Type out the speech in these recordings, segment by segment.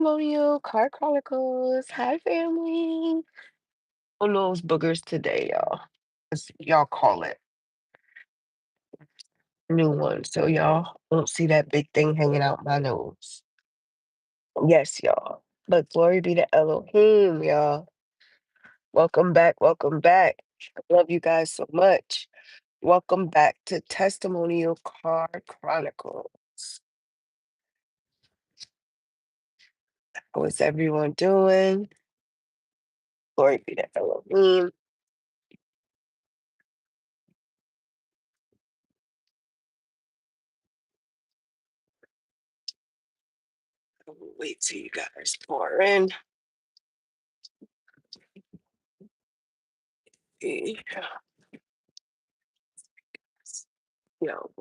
Testimonial Car Chronicles. Hi, family. On those boogers today, y'all. As y'all call it, new one. So y'all won't see that big thing hanging out my nose. Yes, y'all. But glory be to Elohim, y'all. Welcome back. Welcome back. I love you guys so much. Welcome back to Testimonial Car Chronicles. How is everyone doing? Glory be to Elohim. Wait till you guys pour in. Yeah. Yo,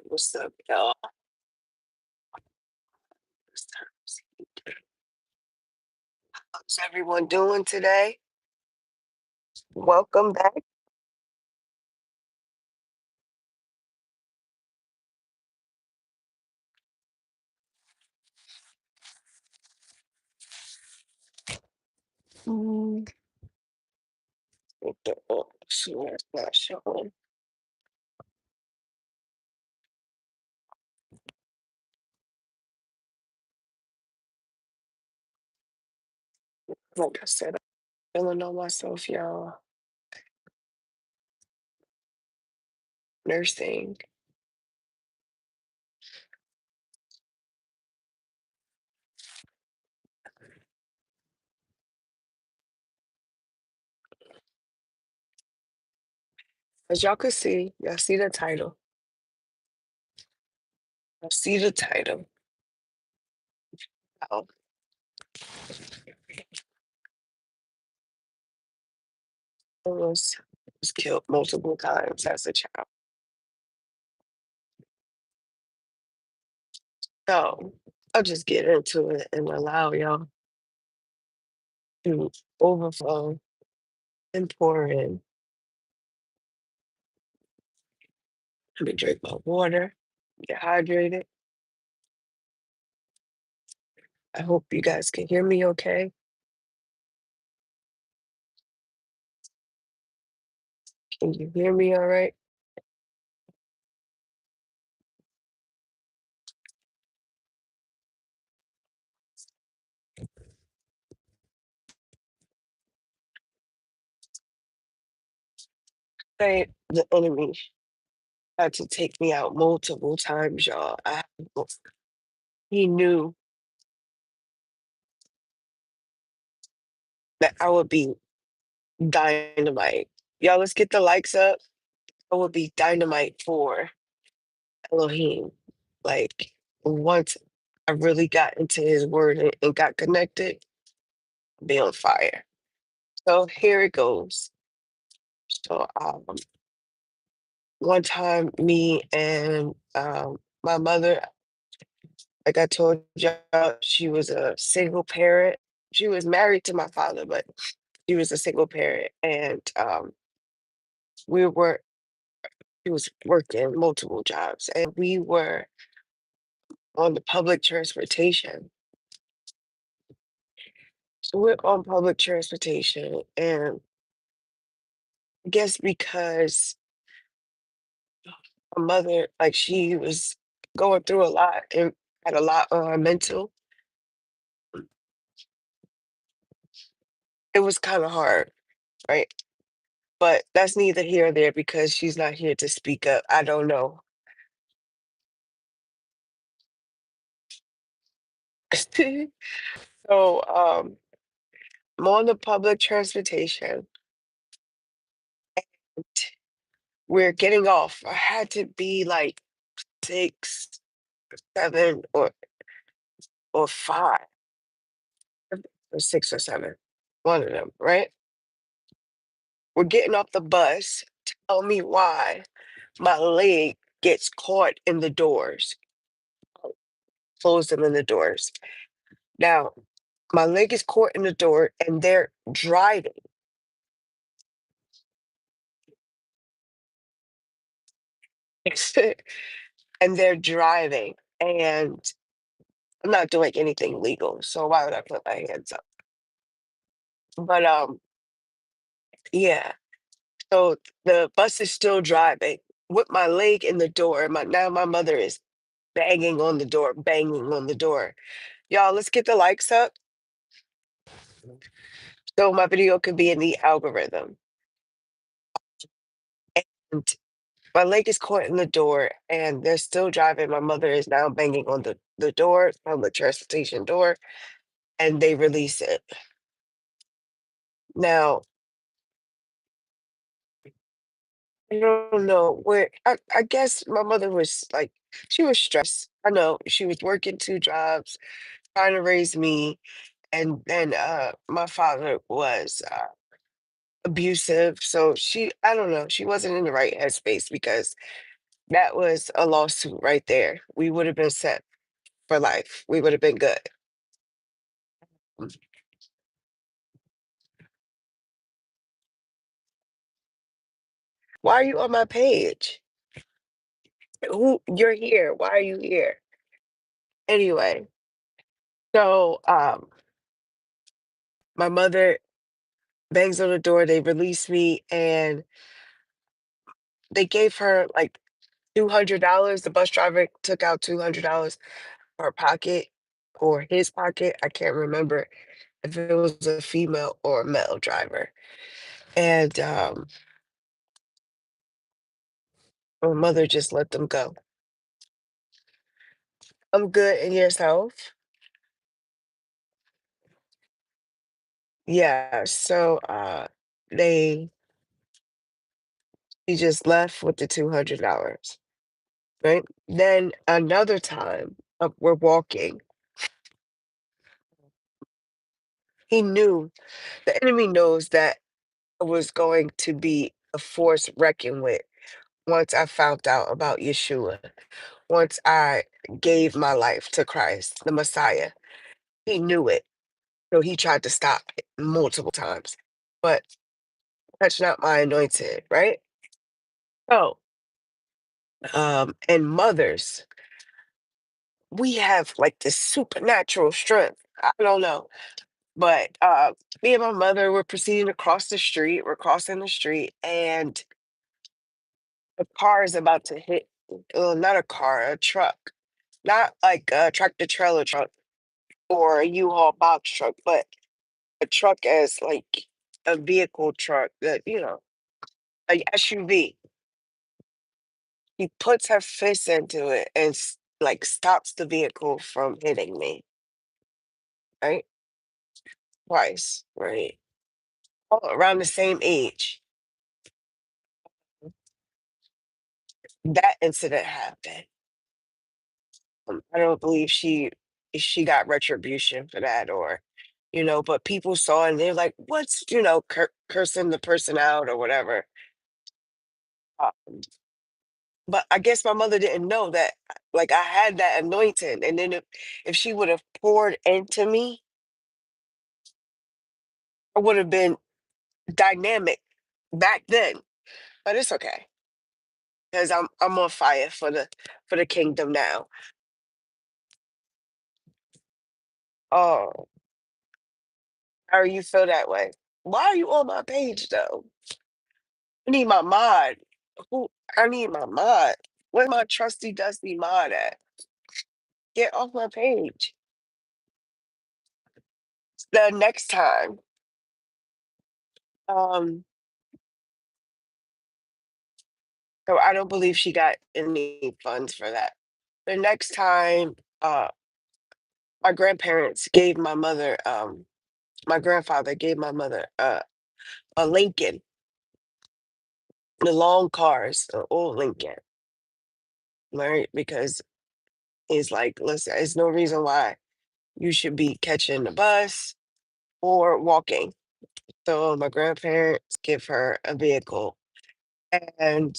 what's up, y'all? How's everyone doing today? Welcome back. Mm, so that's not showing. Like I said, I'm feeling on myself, y'all. Nursing. As y'all could see, y'all see the title. Y'all see the title. Oh, was killed multiple times as a child. So I'll just get into it and allow y'all to overflow and pour in. Let me drink my water, get hydrated. I hope you guys can hear me okay. Can you hear me all right? The enemy had to take me out multiple times, y'all. He knew that I would be dynamite. Y'all, let's get the likes up. I would be dynamite for Elohim. Like, once I really got into his word and got connected, be on fire. So here it goes. So one time me and my mother, like I told y'all, she was a single parent. She was married to my father, but she was a single parent, and we were she was working multiple jobs, and we were on the public transportation. So we're on public transportation, and I guess because my mother, like she was going through a lot and had a lot on her mental, it was kind of hard, right? But that's neither here or there because she's not here to speak up. I don't know. So I'm on the public transportation. We're getting off. I had to be like 6, 7, or 5, or 6 or 7. One of them, right? We're getting off the bus. Tell me why my leg gets caught in the doors. Close them in the doors. Now, my leg is caught in the door and they're driving. and they're driving, and I'm not doing anything legal, so why would I put my hands up? But yeah. So the bus is still driving with my leg in the door. My mother is banging on the door. Y'all, let's get the likes up so my video could be in the algorithm. And my leg is caught in the door, and they're still driving. My mother is now banging on the door, on the transportation door, and they release it. Now, I don't know where. I guess my mother was like, she was stressed. I know she was working two jobs, trying to raise me, and then my father was abusive. So I don't know, she wasn't in the right headspace because that was a lawsuit right there. We would have been set for life. We would have been good. Mm. Why are you on my page? Who you're here? Why are you here? Anyway, so my mother bangs on the door. They release me, and they gave her like $200. The bus driver took out $200 for her pocket or his pocket. I can't remember if it was a female or a male driver. And my mother just let them go. I'm good in yourself. Yeah. So they he just left with the $200. Right. Then another time we're walking. He knew the enemy knows that I was going to be a force reckoned with once I found out about Yeshua, once I gave my life to Christ, the Messiah. He knew it. So he tried to stop it multiple times. But touch not my anointed, right? So, and mothers, we have like this supernatural strength. I don't know. But me and my mother were proceeding to cross the street. We're crossing the street, and a car is about to hit, not a car, a truck. Not like a tractor trailer truck or a U-Haul box truck, but a truck as like a vehicle truck that, a SUV. He puts her fist into it and like stops the vehicle from hitting me, right? Twice, right? All around the same age. That incident happened. I don't believe she got retribution for that, or but people saw it and they're like, what's cursing the person out or whatever. Uh, but I guess my mother didn't know that like I had that anointing, and then if she would have poured into me, I would have been dynamic back then. But it's okay because I'm on fire for the kingdom now. Oh, how you feel that way? Why are you on my page though? I need my mod. Who? I need my mod. Where my trusty dusty mod at? Get off my page. The next time, um, so I don't believe she got any funds for that. The next time, my grandparents gave my mother, my grandfather gave my mother a Lincoln, the long cars, the old Lincoln, right? Because it's like, listen, there's no reason why you should be catching the bus or walking. So my grandparents give her a vehicle, and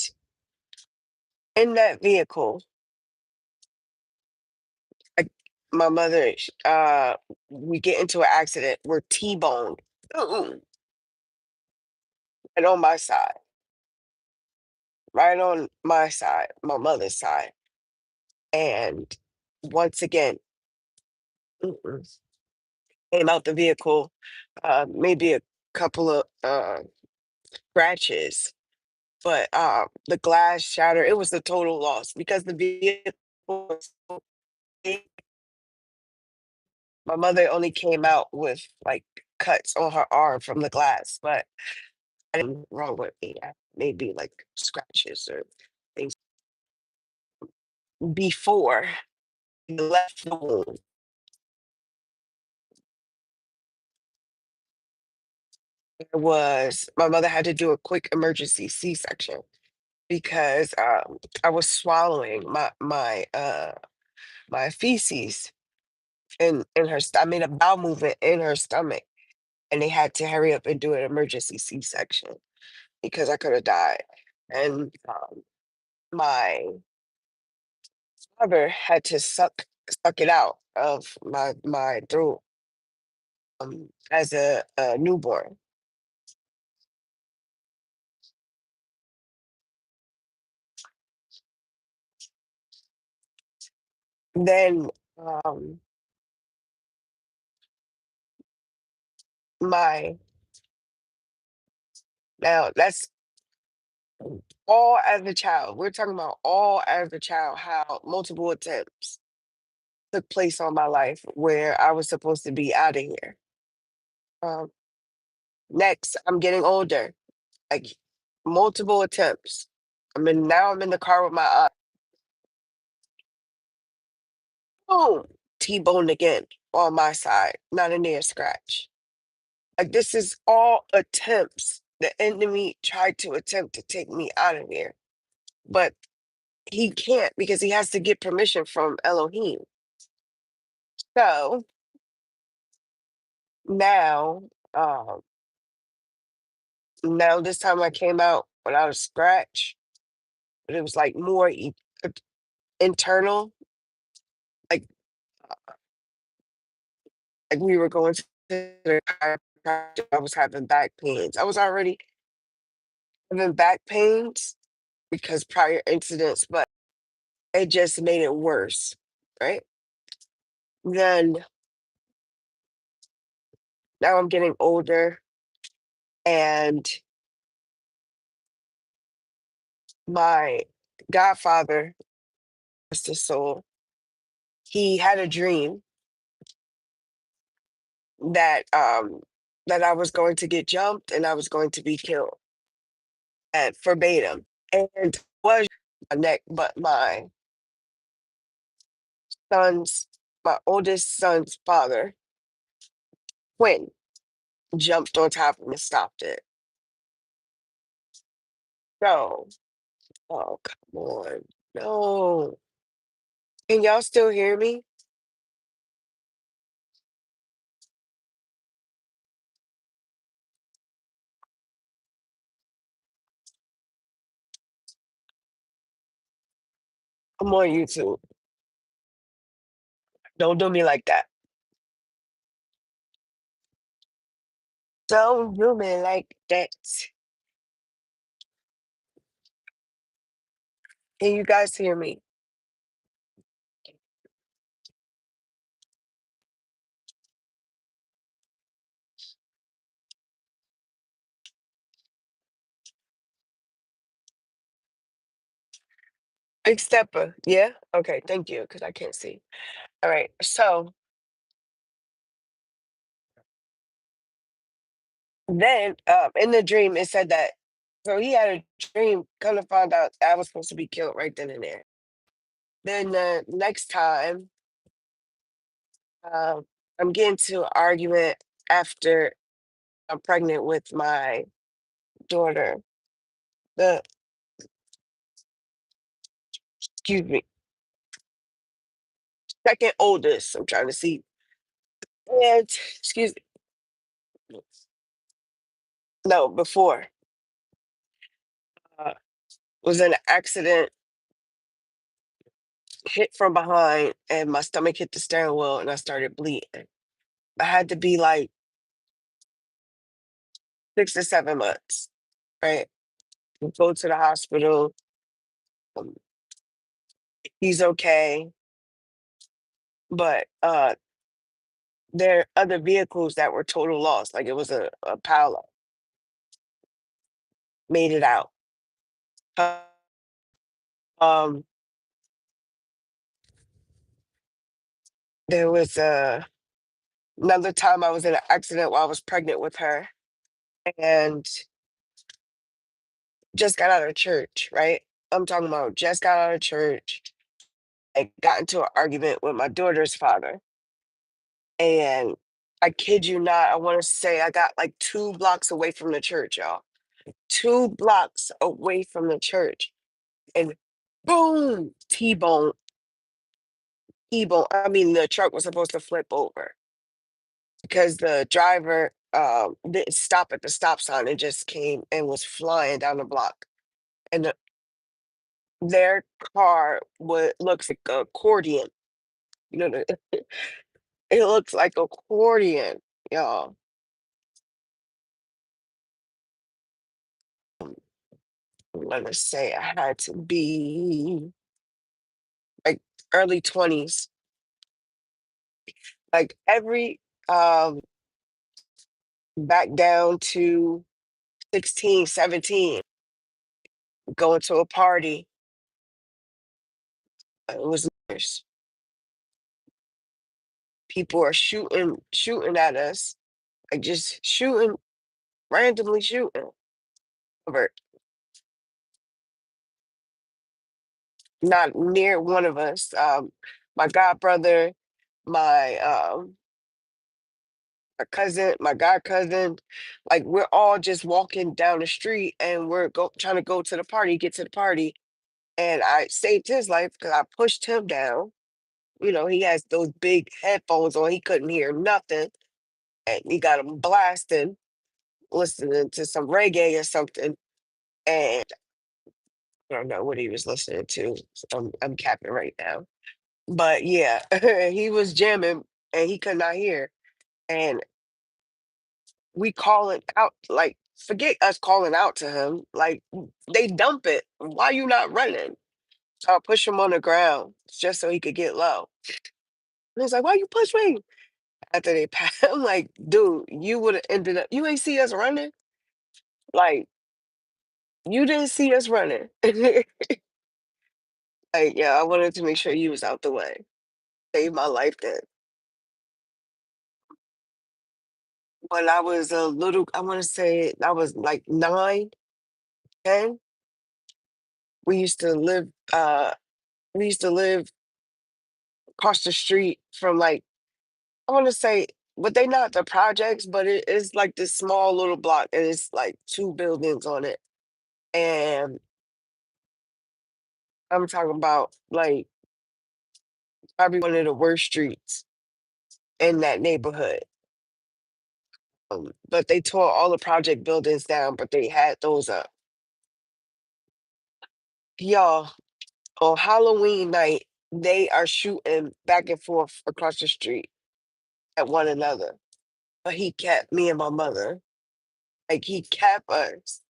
in that vehicle, I, my mother, we get into an accident. We're T-boned, and on my side. right on my side, my mother's side. And once again, mm-mm, came out the vehicle, maybe a couple of scratches, but the glass shattered. It was a total loss because the vehicle was so big. My mother only came out with like cuts on her arm from the glass, but nothing wrong with me. Maybe like scratches or things. Before he left the womb, there was my mother had to do a quick emergency C-section because I was swallowing my feces in her. I made a bowel movement in her stomach, and they had to hurry up and do an emergency C-section because I could have died. And my father had to suck it out of my throat as a newborn. Then um, my now that's all as a child. We're talking about all as a child, how multiple attempts took place on my life where I was supposed to be out of here. Um, Next, I'm getting older, like multiple attempts. I'm in the car with my aunt. Boom, T-boned again on my side, not a near scratch. Like this is all attempts. The enemy tried to attempt to take me out of here, but he can't because he has to get permission from Elohim. So now, um, now this time I came out without a scratch, but it was like more uh, internal. Like we were going to the chiropractor, I was having back pains. I was already having back pains because prior incidents, but it just made it worse, right? Then now I'm getting older, and my godfather, rest his soul, he had a dream that that I was going to get jumped and I was going to be killed at verbatim. And was my neck, but son's my oldest son's father, Quinn, jumped on top of me and stopped it. So, oh come on. No. Can y'all still hear me? I'm on YouTube. Don't do me like that. Don't do me like that. Can you guys hear me? Big stepper. Yeah? Okay, thank you, because I can't see. All right. So then in the dream it said that so he had a dream, kind of found out I was supposed to be killed right then and there. Then the next time um I'm getting to an argument after I'm pregnant with my daughter. The excuse me, second oldest, I'm trying to see. And excuse me, no, before uh was in an accident, hit from behind, and my stomach hit the steering wheel and I started bleeding. I had to be like 6 to 7 months, right? go to the hospital. um, he's okay, but there are other vehicles that were total loss. Like it was a pile up, made it out. Um, there was another time I was in an accident while I was pregnant with her, and just got out of church, right? I'm talking about just got out of church and got into an argument with my daughter's father. And I kid you not, I want to say I got like 2 blocks away from the church, y'all. 2 blocks away from the church. And boom, T-bone, T-bone. I mean, the truck was supposed to flip over because the driver didn't stop at the stop sign and just came and was flying down the block. And their car looks like a accordion. You know, it looks like accordion, y'all. I'm gonna say I had to be like early 20s. Like every um back down to 16, 17, going to a party. It was nice. People are shooting at us, like just shooting, randomly shooting. But not near one of us. My god brother, my my cousin, my god cousin, like we're all just walking down the street and we're trying to go to the party, get to the party. And I saved his life because I pushed him down. You know, he has those big headphones on, he couldn't hear nothing. And he got him blasting, listening to some reggae or something. And I don't know what he was listening to. So I'm capping right now. But yeah, he was jamming and he could not hear. And we calling out, like, forget us calling out to him. Like, they dump it. Why you not running? So I push him on the ground just so he could get low. And he's like, why you push me? After they pass, I'm like, dude, you would have ended up, you ain't see us running. Like, you didn't see us running. Like, yeah, I wanted to make sure you was out the way. Save my life then. When I was a little, I want to say I was like 9, 10. We used to live, we used to live across the street from like, I want to say, but they not the projects, but it is like this small little block and it's like 2 buildings on it. And I'm talking about like probably one of the worst streets in that neighborhood. But they tore all the project buildings down, but they had those up. Y'all, on Halloween night, they are shooting back and forth across the street at one another. But he kept me and my mother. Like he kept us.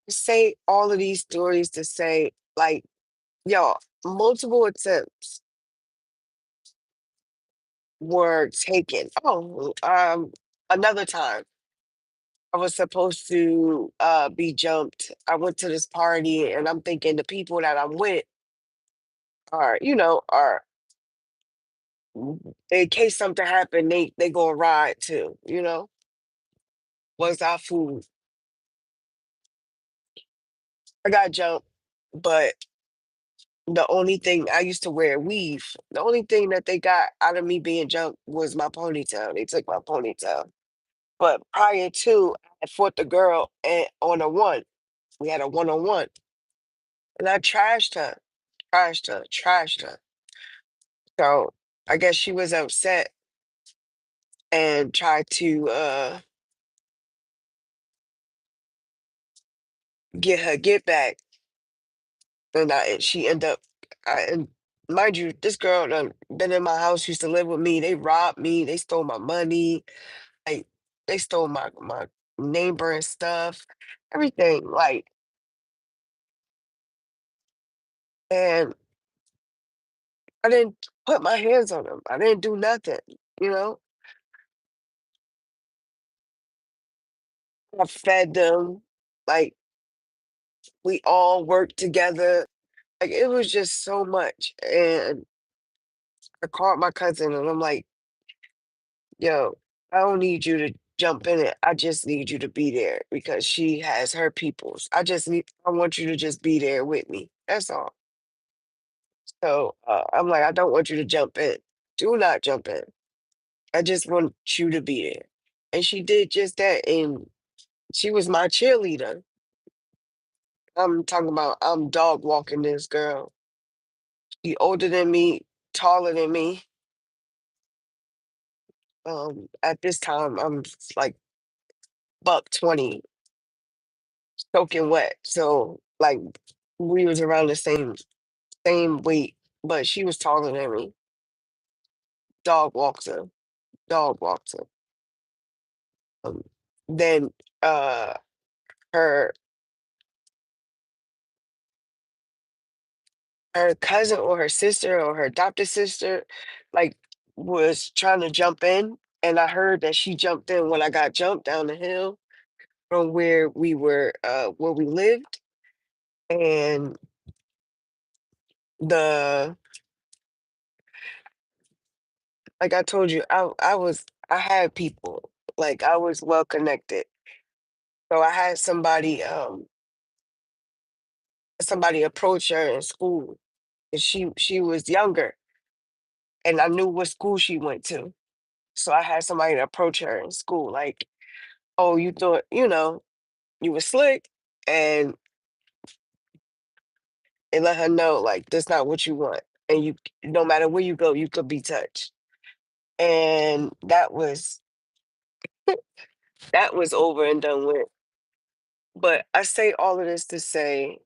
Say all of these stories to say, like, y'all, multiple attempts were taken. Oh, another time I was supposed to be jumped. I went to this party and I'm thinking the people that I'm with are, are in case something happened, they go ride too, was our food. I got jumped, but the only thing I used to wear weave. The only thing that they got out of me being jumped was my ponytail. They took my ponytail. But prior to, I fought the girl on a one. We had a one-on-one, and I trashed her. So I guess she was upset and tried to get her get back, and she ended up. And mind you, this girl done been in my house, used to live with me. They robbed me. They stole my money. Like they stole my name brand stuff, everything. Like And I didn't put my hands on them. I didn't do nothing, you know? I fed them, like, we all worked together. Like, it was just so much. And I called my cousin and I'm like, yo, I don't need you to jump in it. I just need you to be there because she has her peoples. I want you to just be there with me. That's all. So I'm like, I don't want you to jump in. Do not jump in. I just want you to be there. And she did just that. And she was my cheerleader. I'm talking about, I'm dog walking this girl. She older than me, taller than me. At this time, I'm like buck 20, soaking wet. So like we was around the same weight, but she was taller than me. Dog walks her. Dog walks her. Um, then uh her her cousin or her sister or her adopted sister like was trying to jump in, and I heard that she jumped in when I got jumped down the hill from where we lived. And the like I told you, I had people. Like I was well connected. So I had somebody approach her in school. And she was younger and I knew what school she went to. So I had somebody to approach her in school, like, oh, you thought, you were slick, and let her know like that's not what you want. And you, no matter where you go, you could be touched. And that was over and done with. But I say all of this to say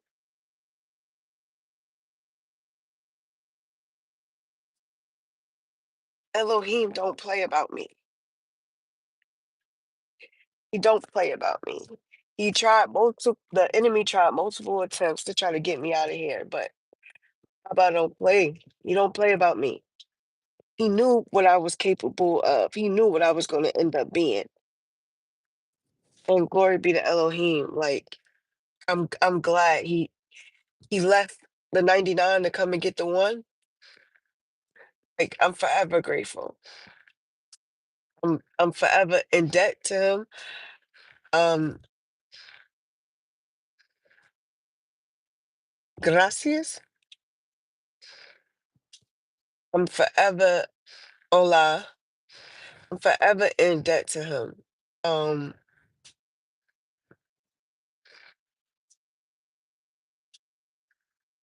Elohim don't play about me. He don't play about me. The enemy tried multiple attempts to try to get me out of here, but Baba don't play. He don't play about me. He knew what I was capable of. He knew what I was going to end up being. And glory be to Elohim. Like I'm glad he left the 99 to come and get the one. Like I'm forever grateful. I'm forever in debt to him. Um, gracias. I'm forever hola. I'm forever in debt to him. Um,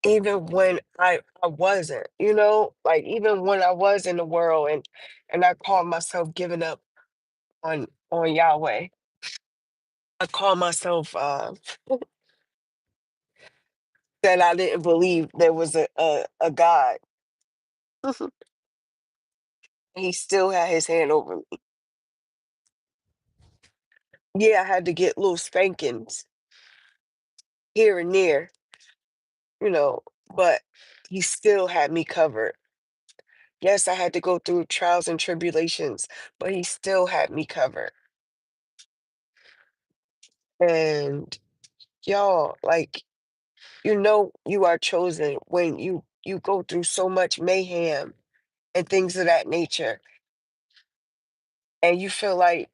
even when I wasn't, like even when I was in the world and I called myself giving up on Yahweh. I called myself that I didn't believe there was a God. He still had his hand over me. Yeah, I had to get little spankings here and there, you know, but he still had me covered. Yes, I had to go through trials and tribulations, but he still had me covered. And y'all, like, you are chosen when you go through so much mayhem and things of that nature, and you feel like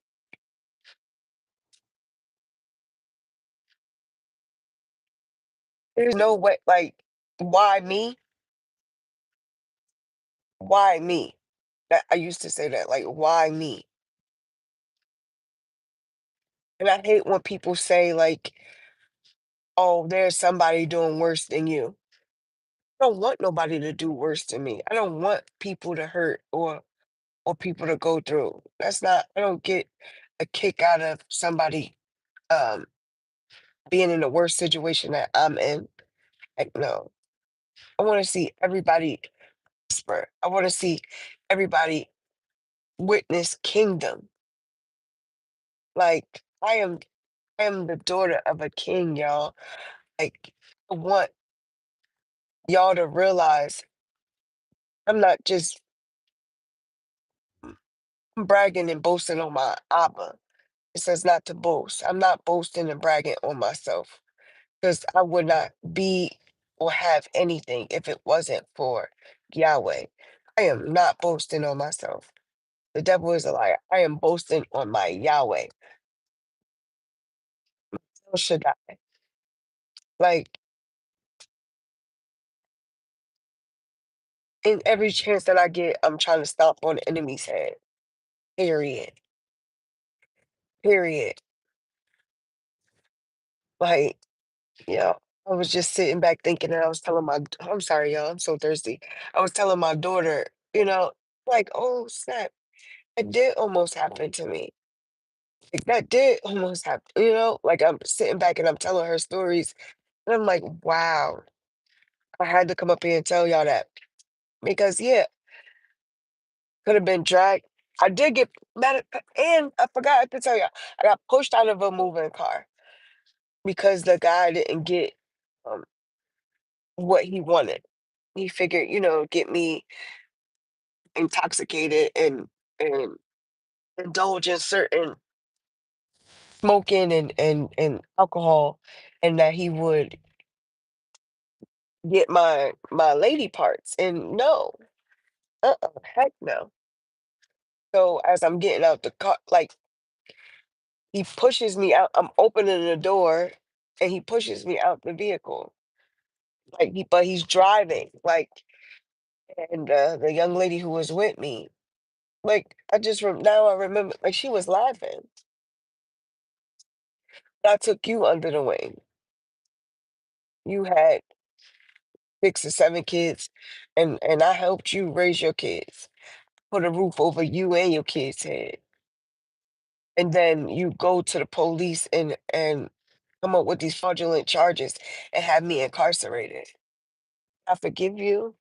there's no way, like, why me? Why me? That I used to say that, like, why me? And I hate when people say, like, oh, there's somebody doing worse than you. I don't want nobody to do worse than me. I don't want people to hurt or people to go through. That's not, I don't get a kick out of somebody um being in the worst situation that I'm in. Like, no. I want to see everybody prosper. I want to see everybody witness kingdom. Like I am the daughter of a king, y'all. Like I want y'all to realize I'm not just bragging and boasting on my Abba. It says not to boast. I'm not boasting and bragging on myself because I would not be or have anything if it wasn't for Yahweh. I am not boasting on myself. The devil is a liar. I am boasting on my Yahweh. El Shaddai. Like, in every chance that I get, I'm trying to stomp on the enemy's head. Period. Period. Like, yeah. I was just sitting back thinking, and I was telling I'm sorry, y'all. I'm so thirsty. I was telling my daughter, like, oh snap, it did almost happen to me. Like that did almost happen. Like I'm sitting back and I'm telling her stories, and I'm like, wow, I had to come up here and tell y'all that because yeah, could have been dragged. I did get mad at, and I forgot to tell y'all, I got pushed out of a moving car because the guy didn't get um, what he wanted. He figured, get me intoxicated and indulge in certain smoking and alcohol, and that he would get my lady parts. And no, heck no. So as I'm getting out the car, like he pushes me out. I'm opening the door, and he pushes me out the vehicle. Like but he's driving. Like, and the young lady who was with me, like now I remember, like she was laughing. I took you under the wing. You had 6 or 7 kids, and I helped you raise your kids, put a roof over you and your kids' head, and then you go to the police and come up with these fraudulent charges and have me incarcerated. I forgive you.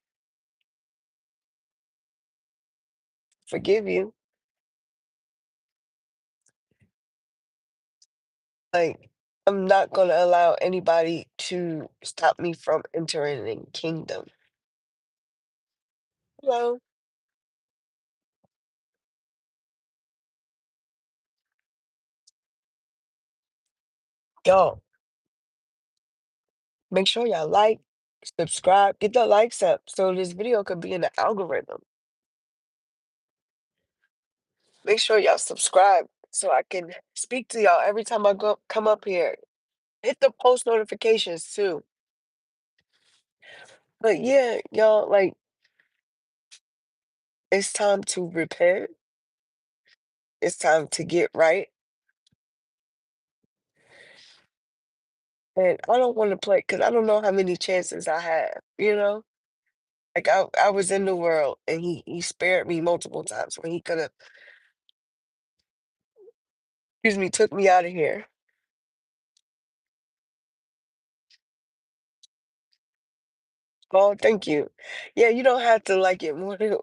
Like I'm not gonna allow anybody to stop me from entering the kingdom. Hello, y'all. Make sure y'all like, subscribe, get the likes up so this video could be in the algorithm. Make sure y'all subscribe so I can speak to y'all every time I come up here. Hit the post notifications too. But yeah, y'all, like it's time to repent. It's time to get right. And I don't want to play because I don't know how many chances I have. Like I was in the world and he spared me multiple times when he could have, excuse me, took me out of here. Oh, thank you. Yeah, you don't have to like it more than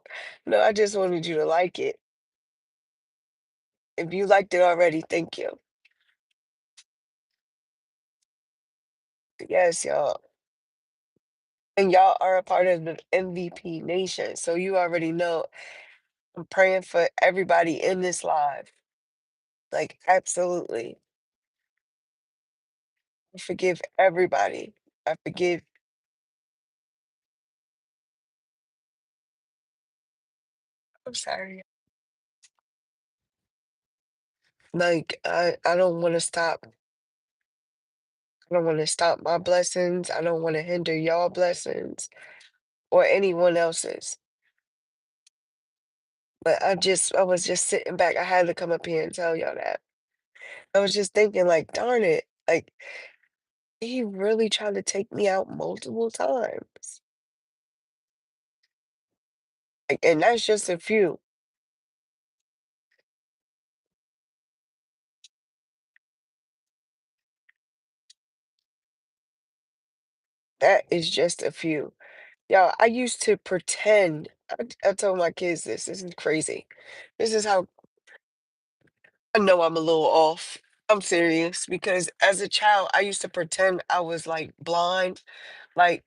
no, I just wanted you to like it. If you liked it already, thank you. Yes, y'all. And y'all are a part of the MVP nation. So you already know I'm praying for everybody in this live. Like, absolutely. I forgive everybody. I forgive, I'm sorry. Like, I don't want to stop. I don't want to stop my blessings. I don't want to hinder y'all blessings or anyone else's. But I was just sitting back. I had to come up here and tell y'all that. I was just thinking, like, darn it. Like, he really tried to take me out multiple times. Like, and that's just a few. That is just a few. Y'all, I used to pretend. I told my kids this. This is crazy. This is how I know I'm a little off. I'm serious because as a child, I used to pretend I was like blind. Like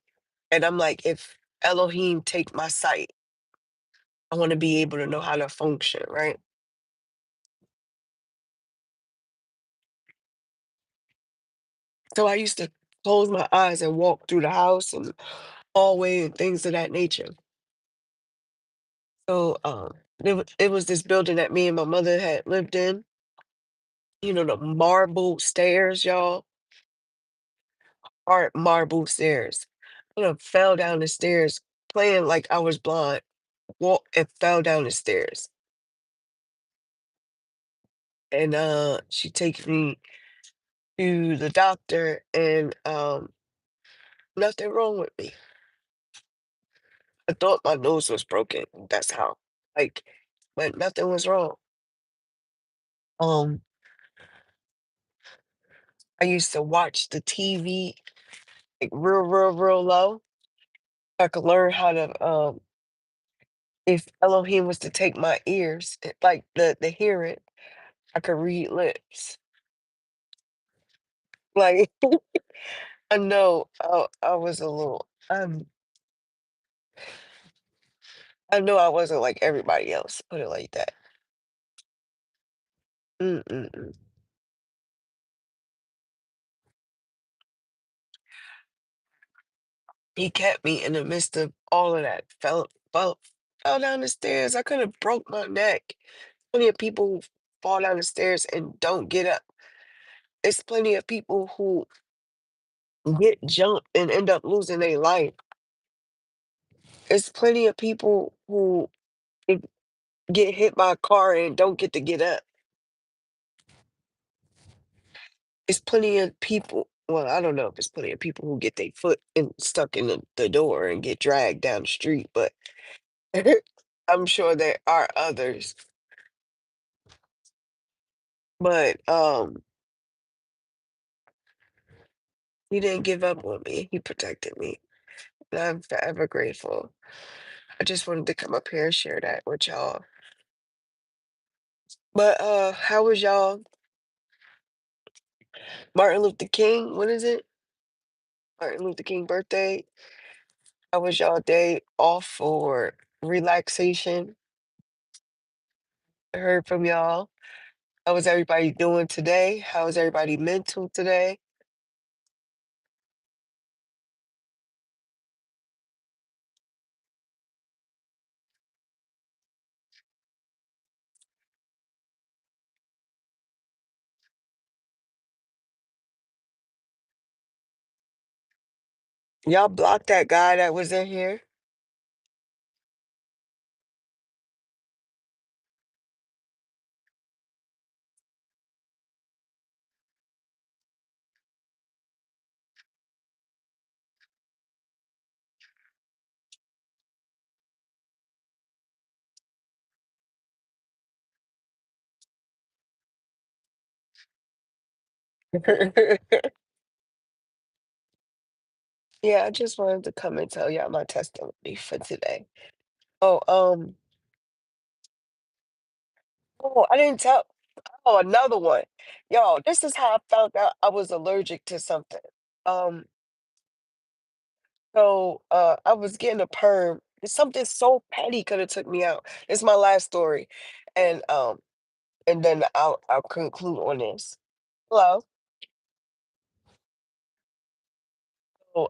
And I'm like, if Elohim take my sight, I want to be able to know how to function, right? So I used to close my eyes and walk through the house and hallway and things of that nature. So it was this building that me and my mother had lived in. You know, the marble stairs, y'all, art marble stairs. I done fell down the stairs playing like I was blind. Walked and fell down the stairs. And she takes me to the doctor, and nothing wrong with me. I thought my nose was broken. That's how. Like, but nothing was wrong. Um, I used to watch the TV like real, real, real low. I could learn how to if Elohim was to take my ears, like the hearing, I could read lips. Like I know I was a little I know I wasn't like everybody else, put it like that. Mm-mm-mm. He kept me in the midst of all of that. Fell down the stairs. I could have broke my neck. Plenty of people who fall down the stairs and don't get up. It's plenty of people who get jumped and end up losing their life. It's plenty of people who i- get hit by a car and don't get to get up. It's plenty of people. Well, I don't know if it's plenty of people who get their foot stuck in the door and get dragged down the street, but I'm sure there are others. But he didn't give up on me. He protected me. And I'm forever grateful. I just wanted to come up here and share that with y'all. But how was y'all Martin Luther King? What is it? Martin Luther King birthday. How was y'all day off for relaxation? I heard from y'all. How was everybody doing today? How is everybody mental today? Y'all blocked that guy that was in here. Yeah, I just wanted to come and tell y'all my testimony for today. Oh, I didn't tell. Oh, another one. Y'all, this is how I found out I was allergic to something. Um, I was getting a perm. It's something so petty could have took me out. It's my last story. And then I'll conclude on this. Hello. So,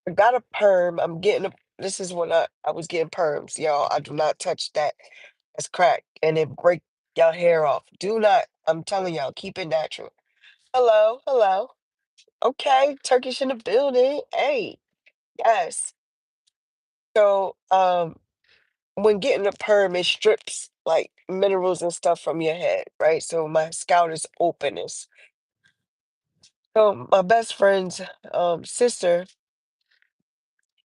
I got a perm. I'm getting a this is when I was getting perms, y'all. I do not touch that. That's crack. And it break y'all hair off. Do not, I'm telling y'all, keep it natural. Hello, hello. Okay, Turkish in the building. Hey, yes. So, when getting a perm, it strips like minerals and stuff from your head, right? So my scalp is openness. So my best friend's sister,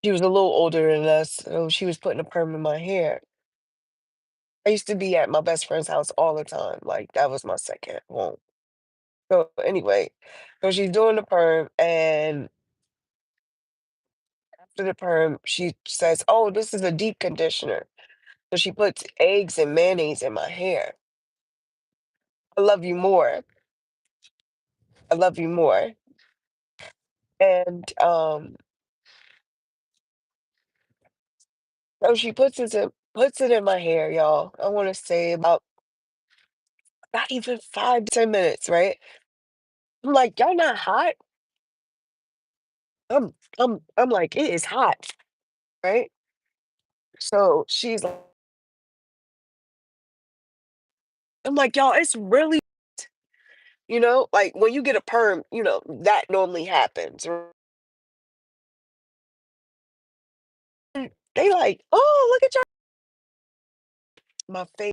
she was a little older than us, so she was putting a perm in my hair. I used to be at my best friend's house all the time. Like that was my second home. So anyway, so she's doing the perm, and after the perm, she says, "Oh, this is a deep conditioner." So she puts eggs and mayonnaise in my hair. I love you more. I love you more. And So she puts it in my hair, y'all. I wanna say about not even 5 to 10 minutes, right? I'm like, "Y'all not hot?" I'm like, "It is hot," right? So she's like I'm like, "Y'all, it's really" like, when you get a perm, that normally happens, right? They like, "Oh, look at your" my face.